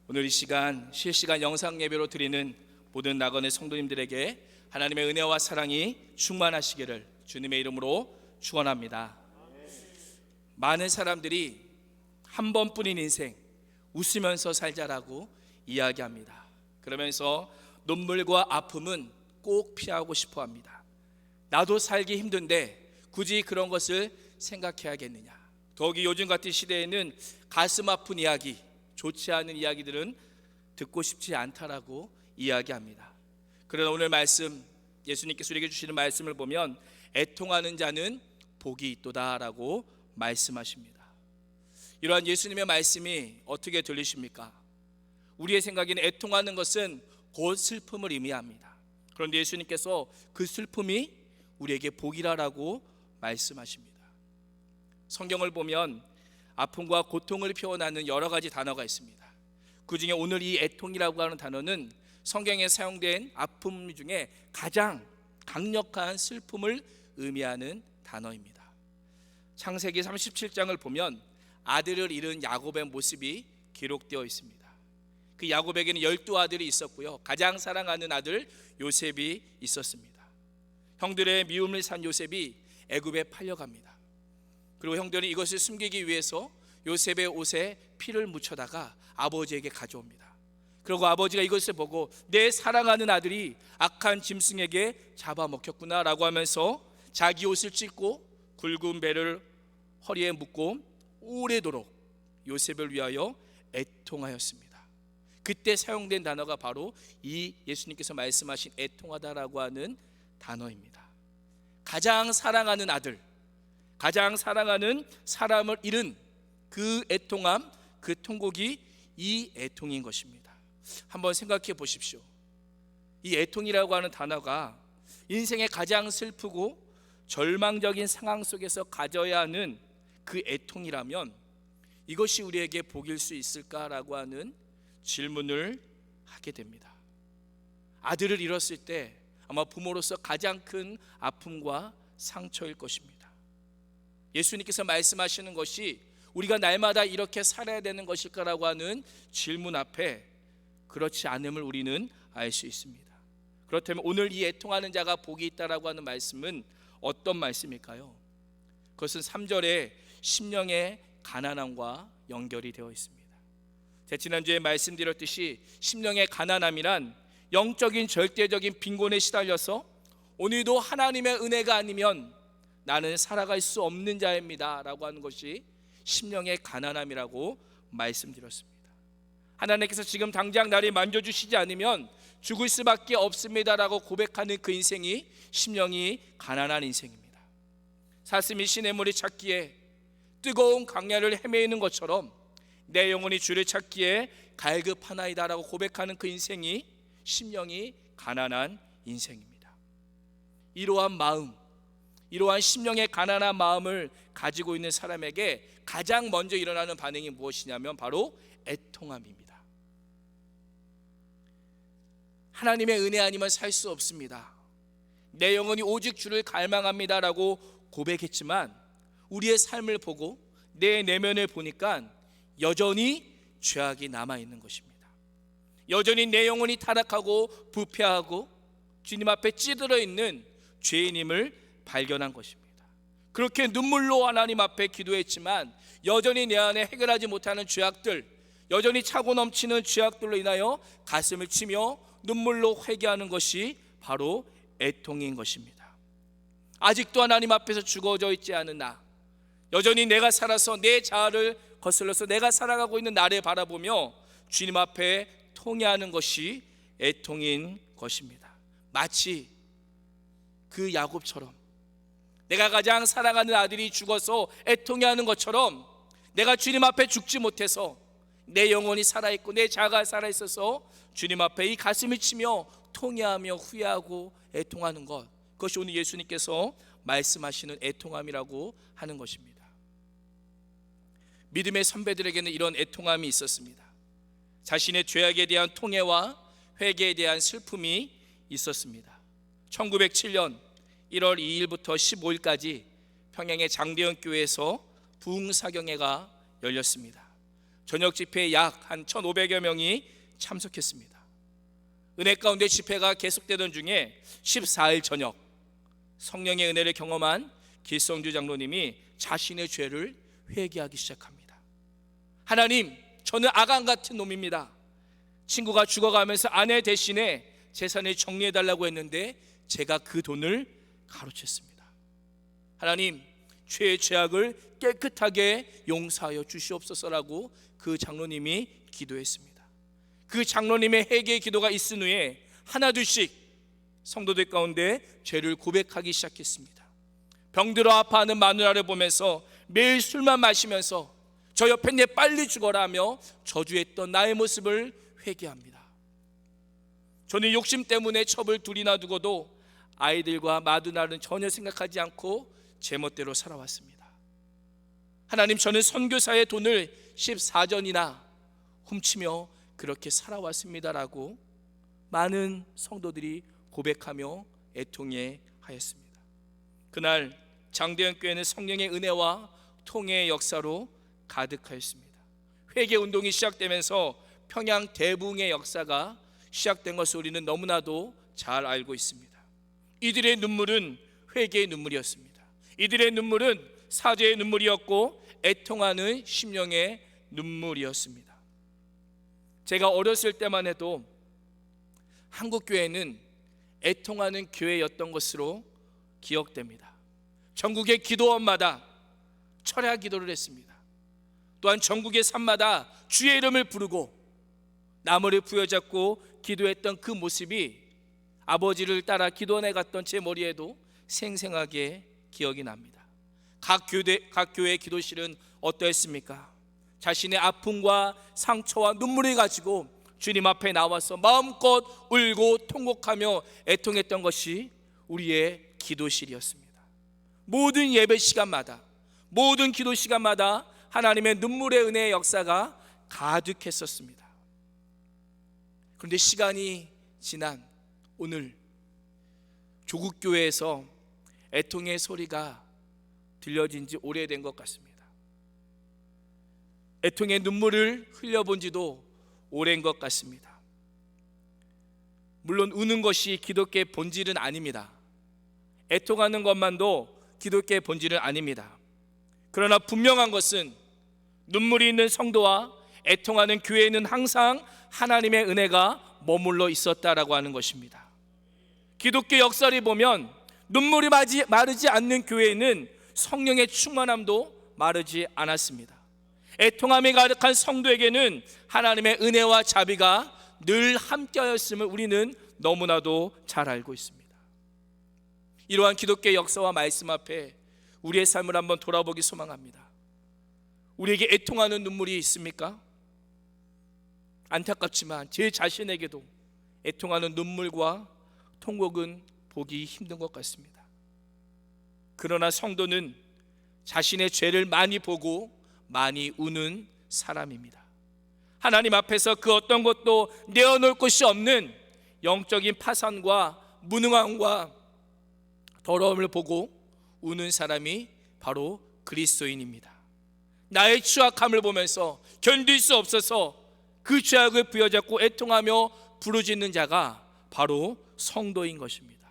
오늘 이 시간 실시간 영상 예배로 드리는 모든 낙원의 성도님들에게 하나님의 은혜와 사랑이 충만하시기를 주님의 이름으로 축원합니다. 많은 사람들이 한 번뿐인 인생 웃으면서 살자라고 이야기합니다. 그러면서 눈물과 아픔은 꼭 피하고 싶어 합니다. 나도 살기 힘든데 굳이 그런 것을 생각해야겠느냐. 더욱이 요즘 같은 시대에는 가슴 아픈 이야기, 좋지 않은 이야기들은 듣고 싶지 않다라고 이야기합니다. 그러나 오늘 말씀, 예수님께서 우리에게 주시는 말씀을 보면 애통하는 자는 복이 있도다라고 말씀하십니다. 이러한 예수님의 말씀이 어떻게 들리십니까? 우리의 생각에는 애통하는 것은 곧 슬픔을 의미합니다. 그런데 예수님께서 그 슬픔이 우리에게 복이라고 말씀하십니다. 성경을 보면 아픔과 고통을 표현하는 여러 가지 단어가 있습니다. 그 중에 오늘 이 애통이라고 하는 단어는 성경에 사용된 아픔 중에 가장 강력한 슬픔을 의미하는 단어입니다. 창세기 37장을 보면 아들을 잃은 야곱의 모습이 기록되어 있습니다. 그 야곱에게는 12아들이 있었고요, 가장 사랑하는 아들 요셉이 있었습니다. 형들의 미움을 산 요셉이 애굽에 팔려갑니다. 그리고 형들은 이것을 숨기기 위해서 요셉의 옷에 피를 묻혀다가 아버지에게 가져옵니다. 그리고 아버지가 이것을 보고 내 사랑하는 아들이 악한 짐승에게 잡아먹혔구나 라고 하면서 자기 옷을 찢고 굵은 배를 허리에 묶고 오래도록 요셉을 위하여 애통하였습니다. 그때 사용된 단어가 바로 이 예수님께서 말씀하신 애통하다라고 하는 단어입니다. 가장 사랑하는 아들, 가장 사랑하는 사람을 잃은 그 애통함, 그 통곡이 이 애통인 것입니다. 한번 생각해 보십시오. 이 애통이라고 하는 단어가 인생의 가장 슬프고 절망적인 상황 속에서 가져야 하는 그 애통이라면 이것이 우리에게 복일 수 있을까라고 하는 질문을 하게 됩니다. 아들을 잃었을 때 아마 부모로서 가장 큰 아픔과 상처일 것입니다. 예수님께서 말씀하시는 것이 우리가 날마다 이렇게 살아야 되는 것일까라고 하는 질문 앞에 그렇지 않음을 우리는 알 수 있습니다. 그렇다면 오늘 이 애통하는 자가 복이 있다라고 하는 말씀은 어떤 말씀일까요? 그것은 3절에 심령의 가난함과 연결이 되어 있습니다. 제가 지난주에 말씀드렸듯이 심령의 가난함이란 영적인 절대적인 빈곤에 시달려서 오늘도 하나님의 은혜가 아니면 나는 살아갈 수 없는 자입니다 라고 하는 것이 심령의 가난함이라고 말씀드렸습니다. 하나님께서 지금 당장 나를 만져주시지 않으면 죽을 수밖에 없습니다 라고 고백하는 그 인생이 심령이 가난한 인생입니다. 사슴이 시냇물을 찾기에 뜨거운 강야를 헤매는 것처럼 내 영혼이 주를 찾기에 갈급하나이다 라고 고백하는 그 인생이 심령이 가난한 인생입니다. 이러한 마음, 이러한 심령의 가난한 마음을 가지고 있는 사람에게 가장 먼저 일어나는 반응이 무엇이냐면 바로 애통함입니다. 하나님의 은혜 아니면 살 수 없습니다. 내 영혼이 오직 주를 갈망합니다 라고 고백했지만 우리의 삶을 보고 내 내면을 보니까 여전히 죄악이 남아있는 것입니다. 여전히 내 영혼이 타락하고 부패하고 주님 앞에 찌들어 있는 죄인임을 발견한 것입니다. 그렇게 눈물로 하나님 앞에 기도했지만 여전히 내 안에 해결하지 못하는 죄악들, 여전히 차고 넘치는 죄악들로 인하여 가슴을 치며 눈물로 회개하는 것이 바로 애통인 것입니다. 아직도 하나님 앞에서 죽어져 있지 않은 나, 여전히 내가 살아서 내 자아를 거슬러서 내가 살아가고 있는 나를 바라보며 주님 앞에 통회하는 것이 애통인 것입니다. 마치 그 야곱처럼 내가 가장 사랑하는 아들이 죽어서 애통해하는 것처럼 내가 주님 앞에 죽지 못해서 내 영혼이 살아있고 내 자아가 살아있어서 주님 앞에 이 가슴을 치며 통회하며 후회하고 애통하는 것, 그것이 오늘 예수님께서 말씀하시는 애통함이라고 하는 것입니다. 믿음의 선배들에게는 이런 애통함이 있었습니다. 자신의 죄악에 대한 통회와 회개에 대한 슬픔이 있었습니다. 1907년 1월 2일부터 15일까지 평양의 장대현 교회에서 부흥사경회가 열렸습니다. 저녁 집회에 약 한 1,500여 명이 참석했습니다. 은혜 가운데 집회가 계속되던 중에 14일 저녁 성령의 은혜를 경험한 길성주 장로님이 자신의 죄를 회개하기 시작합니다. 하나님, 저는 아간 같은 놈입니다. 친구가 죽어가면서 아내 대신에 재산을 정리해달라고 했는데 제가 그 돈을 가로챘습니다. 하나님, 죄의 죄악을 깨끗하게 용서하여 주시옵소서라고 그 장로님이 기도했습니다. 그 장로님의 회개 기도가 있은 후에 하나둘씩 성도들 가운데 죄를 고백하기 시작했습니다. 병들어 아파하는 마누라를 보면서 매일 술만 마시면서 저 옆에 내 빨리 죽어라 하며 저주했던 나의 모습을 회개합니다. 저는 욕심 때문에 첩을 둘이나 두고도 아이들과 마누라는 전혀 생각하지 않고 제멋대로 살아왔습니다. 하나님, 저는 선교사의 돈을 14전이나 훔치며 그렇게 살아왔습니다라고 많은 성도들이 고백하며 애통해 하였습니다. 그날 장대현 교회는 성령의 은혜와 통회의 역사로 가득하였습니다. 회개 운동이 시작되면서 평양 대붕의 역사가 시작된 것을 우리는 너무나도 잘 알고 있습니다. 이들의 눈물은 회개의 눈물이었습니다. 이들의 눈물은 사죄의 눈물이었고 애통하는 심령의 눈물이었습니다. 제가 어렸을 때만 해도 한국교회는 애통하는 교회였던 것으로 기억됩니다. 전국의 기도원마다 철야 기도를 했습니다. 또한 전국의 산마다 주의 이름을 부르고 나무를 부여잡고 기도했던 그 모습이 아버지를 따라 기도원에 갔던 제 머리에도 생생하게 기억이 납니다. 각 교회 기도실은 어떠했습니까? 자신의 아픔과 상처와 눈물을 가지고 주님 앞에 나와서 마음껏 울고 통곡하며 애통했던 것이 우리의 기도실이었습니다. 모든 예배 시간마다, 모든 기도 시간마다 하나님의 눈물의 은혜의 역사가 가득했었습니다. 그런데 시간이 지난 오늘 조국교회에서 애통의 소리가 들려진 지 오래된 것 같습니다. 애통의 눈물을 흘려본 지도 오랜 것 같습니다. 물론 우는 것이 기독교의 본질은 아닙니다. 애통하는 것만도 기독교의 본질은 아닙니다. 그러나 분명한 것은 눈물이 있는 성도와 애통하는 교회에는 항상 하나님의 은혜가 머물러 있었다라고 하는 것입니다. 기독교 역사를 보면 눈물이 마르지 않는 교회에는 성령의 충만함도 마르지 않았습니다. 애통함이 가득한 성도에게는 하나님의 은혜와 자비가 늘 함께하였음을 우리는 너무나도 잘 알고 있습니다. 이러한 기독교의 역사와 말씀 앞에 우리의 삶을 한번 돌아보기 소망합니다. 우리에게 애통하는 눈물이 있습니까? 안타깝지만 제 자신에게도 애통하는 눈물과 통곡은 보기 힘든 것 같습니다. 그러나 성도는 자신의 죄를 많이 보고 많이 우는 사람입니다. 하나님 앞에서 그 어떤 것도 내어놓을 곳이 없는 영적인 파산과 무능함과 더러움을 보고 우는 사람이 바로 그리스도인입니다. 나의 추악함을 보면서 견딜 수 없어서 그 죄악을 부여잡고 애통하며 부르짖는 자가 바로 성도인 것입니다.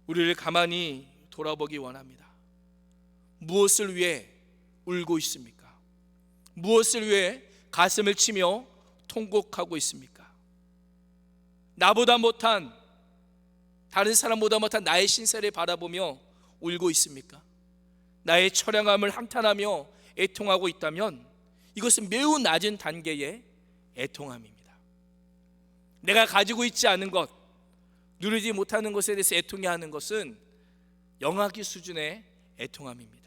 우리를 가만히 돌아보기 원합니다. 무엇을 위해 울고 있습니까? 무엇을 위해 가슴을 치며 통곡하고 있습니까? 나보다 못한, 다른 사람보다 못한 나의 신세를 바라보며 울고 있습니까? 나의 처량함을 한탄하며 애통하고 있다면 이것은 매우 낮은 단계의 애통함입니다. 내가 가지고 있지 않은 것, 누리지 못하는 것에 대해서 애통해하는 것은 영아기 수준의 애통함입니다.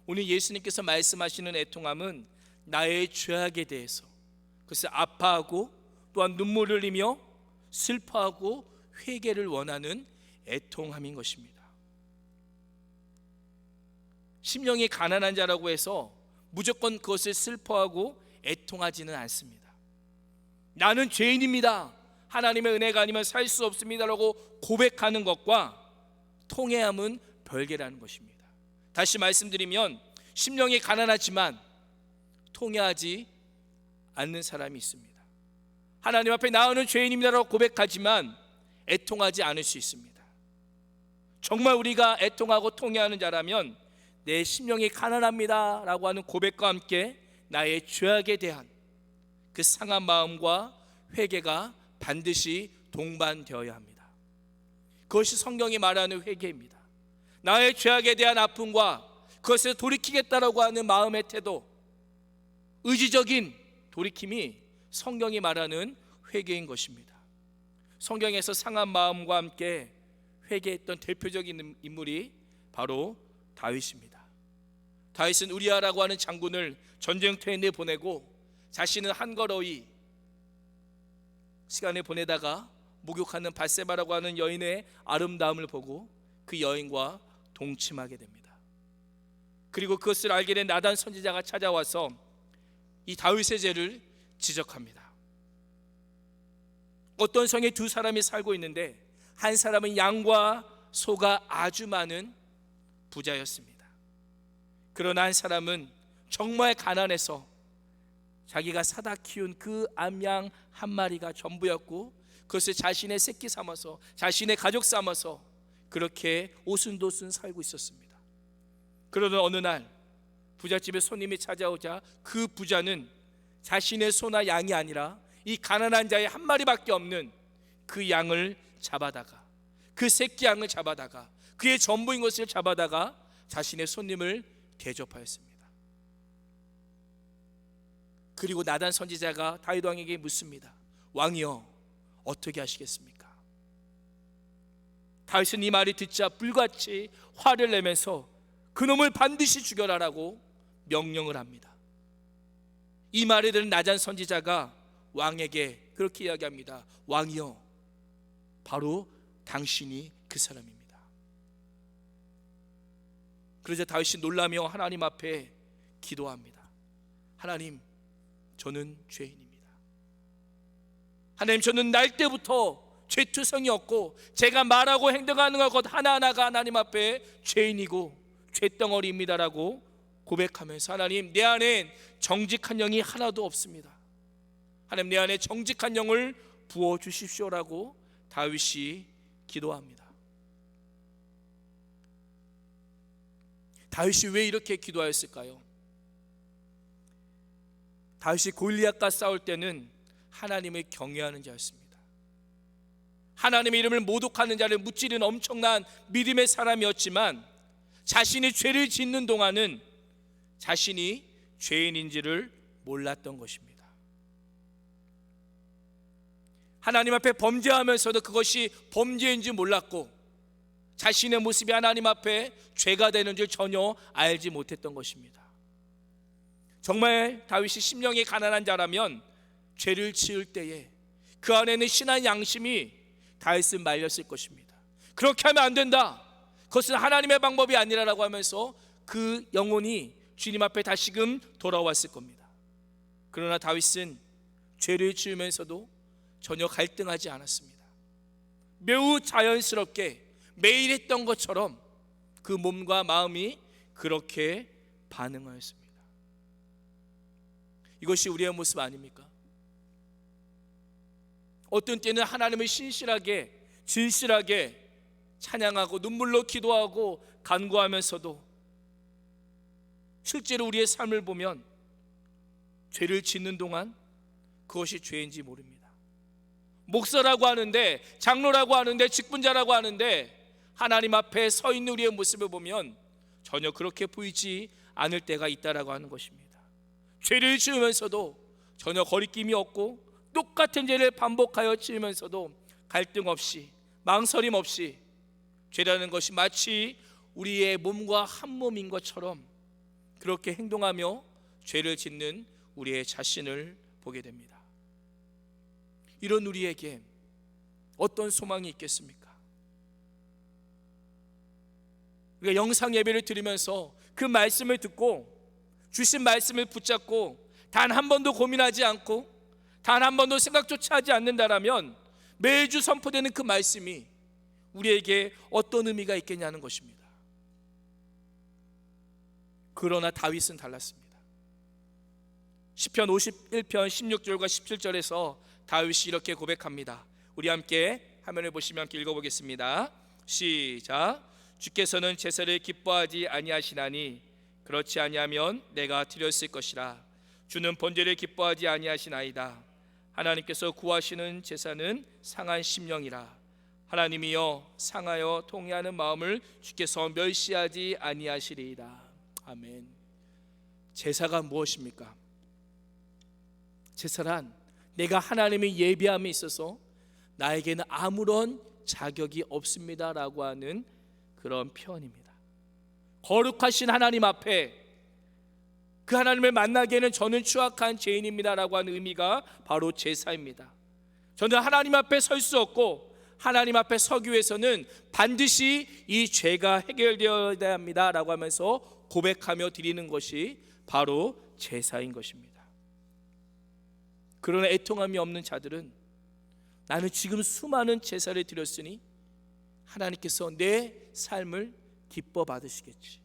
오늘 예수님께서 말씀하시는 애통함은 나의 죄악에 대해서, 그래서 아파하고 또한 눈물을 흘리며 슬퍼하고 회개를 원하는 애통함인 것입니다. 심령이 가난한 자라고 해서 무조건 그것을 슬퍼하고 애통하지는 않습니다. 나는 죄인입니다, 하나님의 은혜가 아니면 살 수 없습니다라고 고백하는 것과 통회함은 별개라는 것입니다. 다시 말씀드리면 심령이 가난하지만 통회하지 않는 사람이 있습니다. 하나님 앞에 나오는 죄인입니다라고 고백하지만 애통하지 않을 수 있습니다. 정말 우리가 애통하고 통회하는 자라면 내 심령이 가난합니다 라고 하는 고백과 함께 나의 죄악에 대한 그 상한 마음과 회개가 반드시 동반되어야 합니다. 그것이 성경이 말하는 회개입니다. 나의 죄악에 대한 아픔과 그것을 돌이키겠다라고 하는 마음의 태도, 의지적인 돌이킴이 성경이 말하는 회개인 것입니다. 성경에서 상한 마음과 함께 회개했던 대표적인 인물이 바로 다윗입니다. 다윗은 우리아라고 하는 장군을 전쟁터에 내보내고 자신은 한걸어이 시간을 보내다가 목욕하는 밧세바라고 하는 여인의 아름다움을 보고 그 여인과 동침하게 됩니다. 그리고 그것을 알게 된 나단 선지자가 찾아와서 이 다윗의 죄를 지적합니다. 어떤 성에 두 사람이 살고 있는데 한 사람은 양과 소가 아주 많은 부자였습니다. 그러나 한 사람은 정말 가난해서 자기가 사다 키운 그 암양 한 마리가 전부였고 그것을 자신의 새끼 삼아서 자신의 가족 삼아서 그렇게 오순도순 살고 있었습니다. 그러던 어느 날 부잣집에 손님이 찾아오자 그 부자는 자신의 소나 양이 아니라 이 가난한 자의 한 마리밖에 없는 그 양을 잡아다가 그 새끼 양을 잡아다가 그의 전부인 것을 잡아다가 자신의 손님을 대접하였습니다. 그리고 나단 선지자가 다윗 왕에게 묻습니다. 왕이여 어떻게 하시겠습니까? 다윗은 이 말이 듣자 불같이 화를 내면서 그놈을 반드시 죽여라라고 명령을 합니다. 이 말을 들은 나단 선지자가 왕에게 그렇게 이야기합니다. 왕이여 바로 당신이 그 사람입니다. 그러자 다윗이 놀라며 하나님 앞에 기도합니다. 하나님 저는 죄인입니다. 하나님 저는 날 때부터 죄투성이 없고 제가 말하고 행동하는 것 하나하나가 하나님 앞에 죄인이고 죄덩어리입니다라고 고백하면서 하나님 내 안엔 정직한 영이 하나도 없습니다. 하나님 내 안에 정직한 영을 부어주십시오라고 다윗이 기도합니다. 다윗이 왜 이렇게 기도하였을까요? 다윗이 골리앗과 싸울 때는 하나님을 경외하는 자였습니다. 하나님의 이름을 모독하는 자를 무찌르는 엄청난 믿음의 사람이었지만 자신이 죄를 짓는 동안은 자신이 죄인인지를 몰랐던 것입니다. 하나님 앞에 범죄하면서도 그것이 범죄인지 몰랐고 자신의 모습이 하나님 앞에 죄가 되는 줄 전혀 알지 못했던 것입니다. 정말 다윗이 심령이 가난한 자라면 죄를 지을 때에 그 안에는 신한 양심이 다윗을 말렸을 것입니다. 그렇게 하면 안 된다, 그것은 하나님의 방법이 아니라라고 하면서 그 영혼이 주님 앞에 다시금 돌아왔을 겁니다. 그러나 다윗은 죄를 지으면서도 전혀 갈등하지 않았습니다. 매우 자연스럽게 매일 했던 것처럼 그 몸과 마음이 그렇게 반응하였습니다. 이것이 우리의 모습 아닙니까? 어떤 때는 하나님을 신실하게 진실하게 찬양하고 눈물로 기도하고 간구하면서도 실제로 우리의 삶을 보면 죄를 짓는 동안 그것이 죄인지 모릅니다. 목사라고 하는데, 장로라고 하는데, 직분자라고 하는데 하나님 앞에 서 있는 우리의 모습을 보면 전혀 그렇게 보이지 않을 때가 있다라고 하는 것입니다. 죄를 지으면서도 전혀 거리낌이 없고 똑같은 죄를 반복하여 지으면서도 갈등 없이 망설임 없이 죄라는 것이 마치 우리의 몸과 한 몸인 것처럼 그렇게 행동하며 죄를 짓는 우리의 자신을 보게 됩니다. 이런 우리에게 어떤 소망이 있겠습니까? 우리가 영상 예배를 드리면서 그 말씀을 듣고 주신 말씀을 붙잡고 단 한 번도 고민하지 않고 단 한 번도 생각조차 하지 않는다라면 매주 선포되는 그 말씀이 우리에게 어떤 의미가 있겠냐는 것입니다. 그러나 다윗은 달랐습니다. 시편 51편 16절과 17절에서 다윗이 이렇게 고백합니다. 우리 함께 화면을 보시면 함께 읽어보겠습니다. 시작. 주께서는 제사를 기뻐하지 아니하시나니 그렇지 아니하면 내가 드렸을 것이라. 주는 번제를 기뻐하지 아니하시나이다. 하나님께서 구하시는 제사는 상한 심령이라. 하나님이여 상하여 통회하는 마음을 주께서 멸시하지 아니하시리이다. 아멘. 제사가 무엇입니까? 제사란 내가 하나님의 예배함에 있어서 나에게는 아무런 자격이 없습니다라고 하는 그런 표현입니다. 거룩하신 하나님 앞에 그 하나님을 만나기에는 저는 추악한 죄인입니다라고 하는 의미가 바로 제사입니다. 저는 하나님 앞에 설 수 없고 하나님 앞에 서기 위해서는 반드시 이 죄가 해결되어야 합니다라고 하면서 고백하며 드리는 것이 바로 제사인 것입니다. 그러나 애통함이 없는 자들은 나는 지금 수많은 제사를 드렸으니 하나님께서 내 삶을 기뻐 받으시겠지,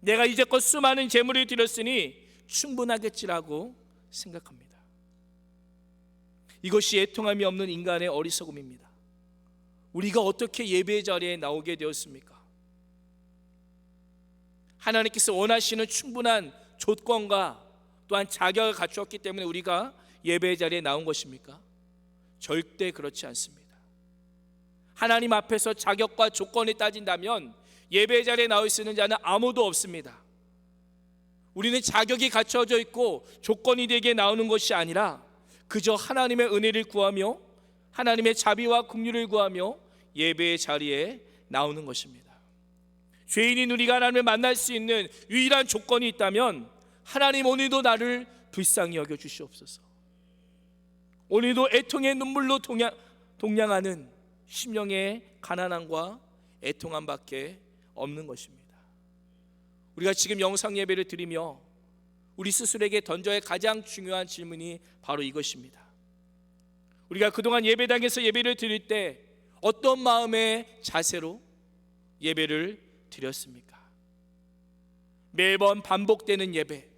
내가 이제껏 수많은 제물을 드렸으니 충분하겠지라고 생각합니다. 이것이 애통함이 없는 인간의 어리석음입니다. 우리가 어떻게 예배의 자리에 나오게 되었습니까? 하나님께서 원하시는 충분한 조건과 또한 자격을 갖추었기 때문에 우리가 예배의 자리에 나온 것입니까? 절대 그렇지 않습니다. 하나님 앞에서 자격과 조건을 따진다면 예배의 자리에 나올 수 있는 자는 아무도 없습니다. 우리는 자격이 갖춰져 있고 조건이 되게 나오는 것이 아니라 그저 하나님의 은혜를 구하며 하나님의 자비와 긍휼을 구하며 예배의 자리에 나오는 것입니다. 죄인인 우리가 하나님을 만날 수 있는 유일한 조건이 있다면 하나님 오늘도 나를 불쌍히 여겨 주시옵소서. 오늘도 애통의 눈물로 동냥하는 심령의 가난함과 애통함밖에 없는 것입니다. 우리가 지금 영상 예배를 드리며 우리 스스로에게 던져야 할 가장 중요한 질문이 바로 이것입니다. 우리가 그동안 예배당에서 예배를 드릴 때 어떤 마음의 자세로 예배를 드렸습니까? 매번 반복되는 예배,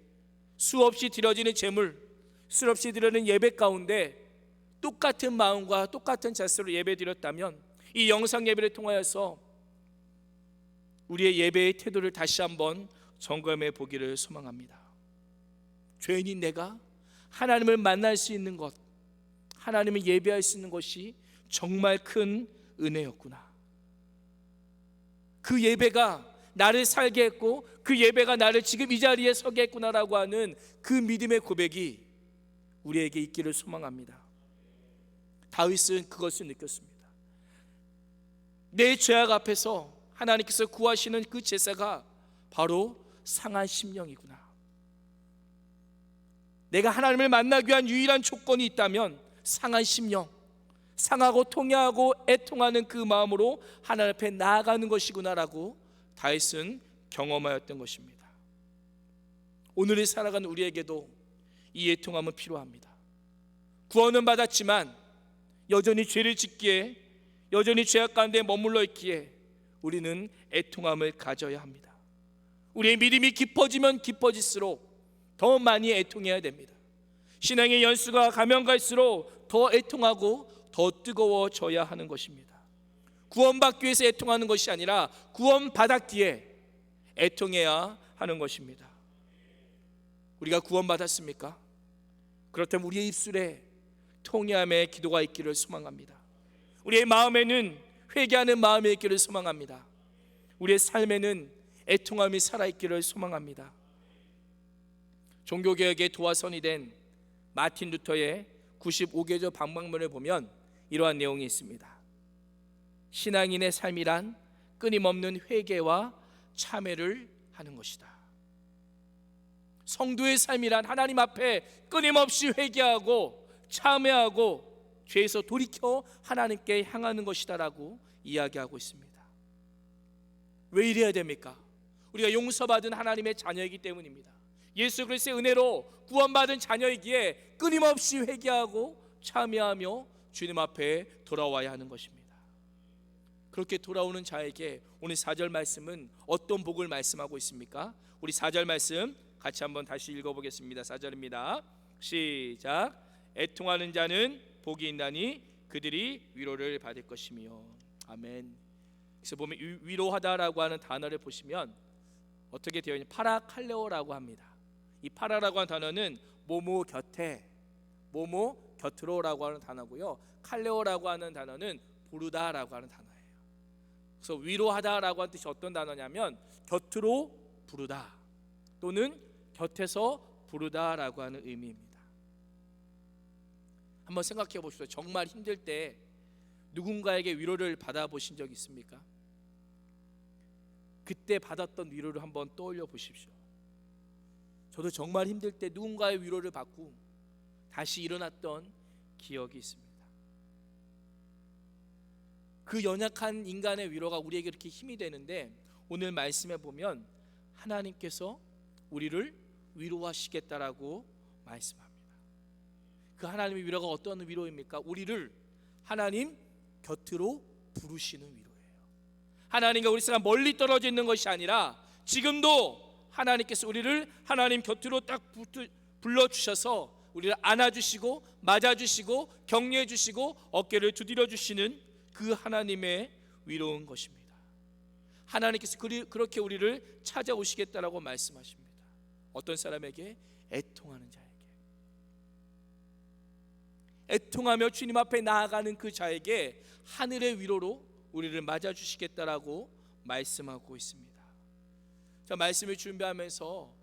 수없이 드려지는 제물, 수없이 드려지는 예배 가운데 똑같은 마음과 똑같은 자세로 예배 드렸다면 이 영상 예배를 통하여서 우리의 예배의 태도를 다시 한번 점검해 보기를 소망합니다. 죄인인 내가 하나님을 만날 수 있는 것, 하나님을 예배할 수 있는 것이 정말 큰 은혜였구나. 그 예배가 나를 살게 했고 그 예배가 나를 지금 이 자리에 서게 했구나라고 하는 그 믿음의 고백이 우리에게 있기를 소망합니다. 다윗은 그것을 느꼈습니다. 내 죄악 앞에서 하나님께서 구하시는 그 제사가 바로 상한 심령이구나. 내가 하나님을 만나기 위한 유일한 조건이 있다면 상한 심령, 상하고 통회하고 애통하는 그 마음으로 하나님 앞에 나아가는 것이구나라고 다윗은 경험하였던 것입니다. 오늘을 살아가는 우리에게도 이 애통함은 필요합니다. 구원은 받았지만 여전히 죄를 짓기에, 여전히 죄악 가운데 머물러 있기에 우리는 애통함을 가져야 합니다. 우리의 믿음이 깊어지면 깊어질수록 더 많이 애통해야 됩니다. 신앙의 연수가 가면 갈수록 더 애통하고 더 뜨거워져야 하는 것입니다. 구원받기 위해서 애통하는 것이 아니라 구원받았기에 애통해야 하는 것입니다. 우리가 구원받았습니까? 그렇다면 우리의 입술에 통회함의 기도가 있기를 소망합니다. 우리의 마음에는 회개하는 마음이 있기를 소망합니다. 우리의 삶에는 애통함이 살아있기를 소망합니다. 종교개혁의 도화선이 된 마틴 루터의 95개조 방법문을 보면 이러한 내용이 있습니다. 신앙인의 삶이란 끊임없는 회개와 참회를 하는 것이다. 성도의 삶이란 하나님 앞에 끊임없이 회개하고 참회하고 죄에서 돌이켜 하나님께 향하는 것이다라고 이야기하고 있습니다. 왜 이래야 됩니까? 우리가 용서받은 하나님의 자녀이기 때문입니다. 예수 그리스도의 은혜로 구원받은 자녀이기에 끊임없이 회개하고 참회하며 주님 앞에 돌아와야 하는 것입니다. 그렇게 돌아오는 자에게 오늘 4절 말씀은 어떤 복을 말씀하고 있습니까? 우리 4절 말씀 같이 한번 다시 읽어보겠습니다. 4절입니다. 시작. 애통하는 자는 복이 있나니 그들이 위로를 받을 것이며. 아멘. 그래서 보면 위로하다라고 하는 단어를 보시면 어떻게 되어 있냐, 파라칼레오라고 합니다. 이 파라라고 하는 단어는 모모 곁에, 모모 곁으로라고 하는 단어고요, 칼레오라고 하는 단어는 부르다라고 하는 단어예요. 그래서 위로하다라고 하는 뜻이 어떤 단어냐면 곁으로 부르다 또는 곁에서 부르다라고 하는 의미입니다. 한번 생각해 보십시오. 정말 힘들 때 누군가에게 위로를 받아보신 적 있습니까? 그때 받았던 위로를 한번 떠올려 보십시오. 저도 정말 힘들 때 누군가의 위로를 받고 다시 일어났던 기억이 있습니다. 그 연약한 인간의 위로가 우리에게 이렇게 힘이 되는데, 오늘 말씀에 보면 하나님께서 우리를 위로하시겠다라고 말씀합니다. 그 하나님의 위로가 어떤 위로입니까? 우리를 하나님 곁으로 부르시는 위로예요. 하나님과 우리 사람 멀리 떨어져 있는 것이 아니라 지금도 하나님께서 우리를 하나님 곁으로 딱 불러주셔서 우리를 안아주시고 맞아주시고 격려해주시고 어깨를 두드려주시는 그 하나님의 위로인 것입니다. 하나님께서 그렇게 우리를 찾아오시겠다라고 말씀하십니다. 어떤 사람에게? 애통하는 자에게. 애통하며 주님 앞에 나아가는 그 자에게 하늘의 위로로 우리를 맞아주시겠다라고 말씀하고 있습니다. 자, 말씀을 준비하면서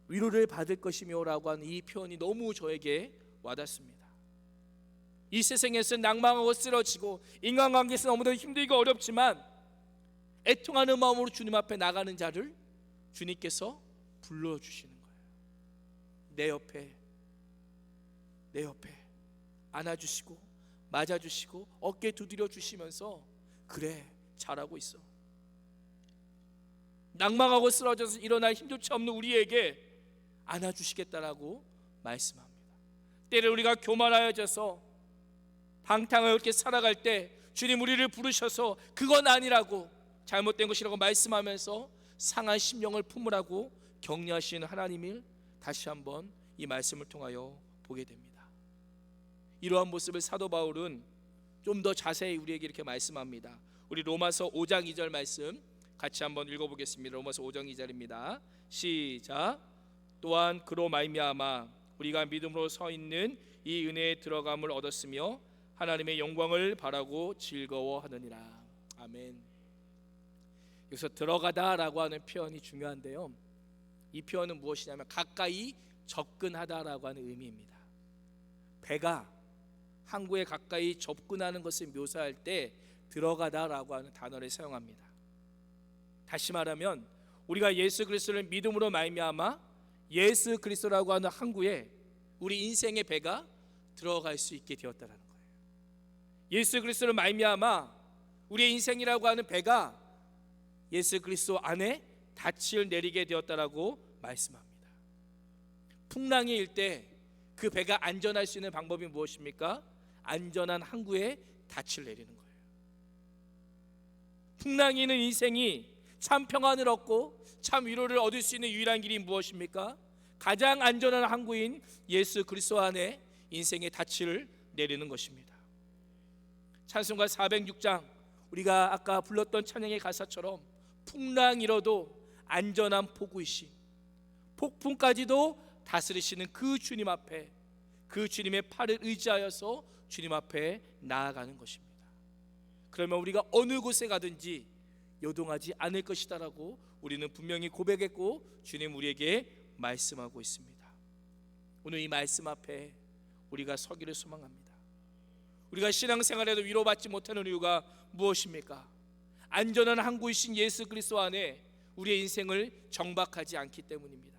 위로를 받을 것이며 라고 하는 이 표현이 너무 저에게 와닿습니다. 이 세상에서 낭망하고 쓰러지고 인간관계에서 너무도 힘들고 어렵지만 애통하는 마음으로 주님 앞에 나가는 자를 주님께서 불러주시는 거예요. 내 옆에 안아주시고 맞아주시고 어깨 두드려 주시면서 그래, 잘하고 있어. 낭망하고 쓰러져서 일어날 힘조차 없는 우리에게 안아주시겠다라고 말씀합니다. 때를 우리가 교만하여져서 방탕하게 살아갈 때 주님 우리를 부르셔서 그건 아니라고, 잘못된 것이라고 말씀하면서 상한 심령을 품으라고 격려하시는 하나님을 다시 한번 이 말씀을 통하여 보게 됩니다. 이러한 모습을 사도 바울은 좀 더 자세히 우리에게 이렇게 말씀합니다. 우리 로마서 5장 2절 말씀 같이 한번 읽어보겠습니다. 로마서 5장 2절입니다. 시작. 또한 그로 말미암아 우리가 믿음으로 서 있는 이 은혜에 들어감을 얻었으며 하나님의 영광을 바라고 즐거워하느니라. 아멘. 여기서 들어가다라고 하는 표현이 중요한데요, 이 표현은 무엇이냐면 가까이 접근하다라고 하는 의미입니다. 배가 항구에 가까이 접근하는 것을 묘사할 때 들어가다라고 하는 단어를 사용합니다. 다시 말하면 우리가 예수 그리스도를 믿음으로 말미암아 예수 그리스도라고 하는 항구에 우리 인생의 배가 들어갈 수 있게 되었다는 거예요. 예수 그리스도를 말미암아 우리의 인생이라고 하는 배가 예수 그리스도 안에 닻을 내리게 되었다라고 말씀합니다. 풍랑이 일 때 그 배가 안전할 수 있는 방법이 무엇입니까? 안전한 항구에 닻을 내리는 거예요. 풍랑이 있는 인생이 참 평안을 얻고 참 위로를 얻을 수 있는 유일한 길이 무엇입니까? 가장 안전한 항구인 예수 그리스도 안에 인생의 닻을 내리는 것입니다. 찬송가 406장 우리가 아까 불렀던 찬양의 가사처럼 풍랑이라도 안전한 포구이신, 폭풍까지도 다스리시는 그 주님 앞에, 그 주님의 팔을 의지하여서 주님 앞에 나아가는 것입니다. 그러면 우리가 어느 곳에 가든지 요동하지 않을 것이다라고 우리는 분명히 고백했고 주님 우리에게 말씀하고 있습니다. 오늘 이 말씀 앞에 우리가 서기를 소망합니다. 우리가 신앙생활에도 위로받지 못하는 이유가 무엇입니까? 안전한 항구이신 예수 그리스도 안에 우리의 인생을 정박하지 않기 때문입니다.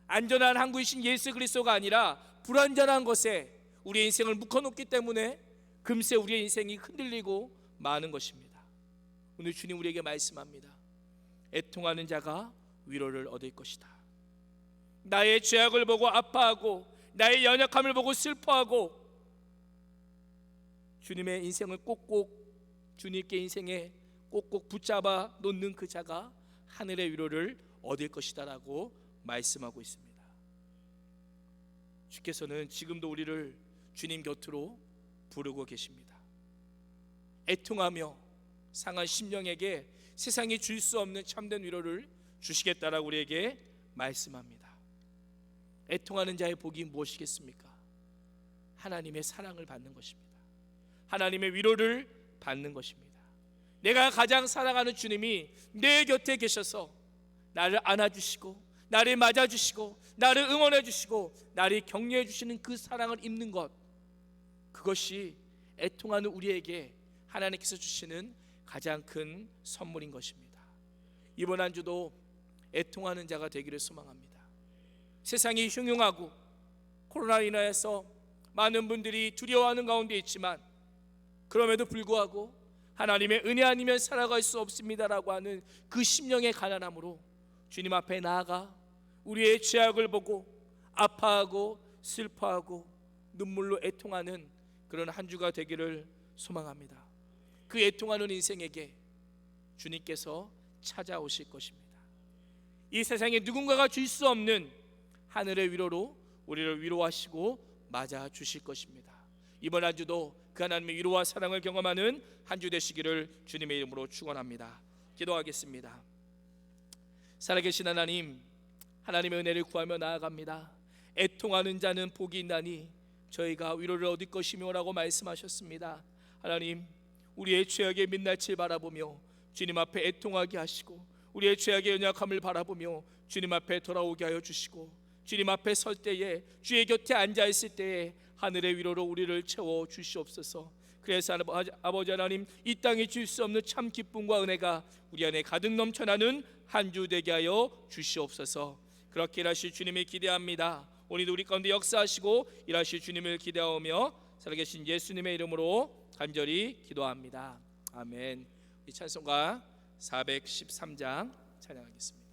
안전한 항구이신 예수 그리스도가 아니라 불안전한 것에 우리의 인생을 묶어놓기 때문에 금세 우리의 인생이 흔들리고 마는 것입니다. 오늘 주님 우리에게 말씀합니다. 애통하는 자가 위로를 얻을 것이다. 나의 죄악을 보고 아파하고 나의 연약함을 보고 슬퍼하고 주님의 인생을 꼭꼭, 주님께 인생에 꼭꼭 붙잡아 놓는 그 자가 하늘의 위로를 얻을 것이다 라고 말씀하고 있습니다. 주께서는 지금도 우리를 주님 곁으로 부르고 계십니다. 애통하며 상한 심령에게 세상이 줄 수 없는 참된 위로를 주시겠다라고 우리에게 말씀합니다. 애통하는 자의 복이 무엇이겠습니까? 하나님의 사랑을 받는 것입니다. 하나님의 위로를 받는 것입니다. 내가 가장 사랑하는 주님이 내 곁에 계셔서 나를 안아주시고 나를 맞아주시고 나를 응원해주시고 나를 격려해주시는 그 사랑을 입는 것, 그것이 애통하는 우리에게 하나님께서 주시는 가장 큰 선물인 것입니다. 이번 한 주도 애통하는 자가 되기를 소망합니다. 세상이 흉흉하고 코로나로 인하여서 많은 분들이 두려워하는 가운데 있지만, 그럼에도 불구하고 하나님의 은혜 아니면 살아갈 수 없습니다라고 하는 그 심령의 가난함으로 주님 앞에 나아가 우리의 죄악을 보고 아파하고 슬퍼하고 눈물로 애통하는 그런 한 주가 되기를 소망합니다. 그 애통하는 인생에게 주님께서 찾아오실 것입니다. 이 세상에 누군가가 줄 수 없는 하늘의 위로로 우리를 위로하시고 맞아 주실 것입니다. 이번 한 주도 그 하나님의 위로와 사랑을 경험하는 한 주 되시기를 주님의 이름으로 축원합니다. 기도하겠습니다. 살아계신 하나님, 하나님의 은혜를 구하며 나아갑니다. 애통하는 자는 복이 있나니 저희가 위로를 얻을 것이며라고 말씀하셨습니다. 하나님, 우리의 죄악의 민낯을 바라보며 주님 앞에 애통하게 하시고 우리의 죄악의 연약함을 바라보며 주님 앞에 돌아오게 하여 주시고, 주님 앞에 설 때에 주의 곁에 앉아 있을 때에 하늘의 위로로 우리를 채워 주시옵소서. 그래서 아버지 하나님, 이 땅에 줄 수 없는 참 기쁨과 은혜가 우리 안에 가득 넘쳐나는 한 주 되게 하여 주시옵소서. 그렇게 일하실 주님을 기대합니다. 오늘도 우리 가운데 역사하시고 일하실 주님을 기대하며 살아계신 예수님의 이름으로 간절히 기도합니다. 아멘. 이 찬송가 413장 찬양하겠습니다.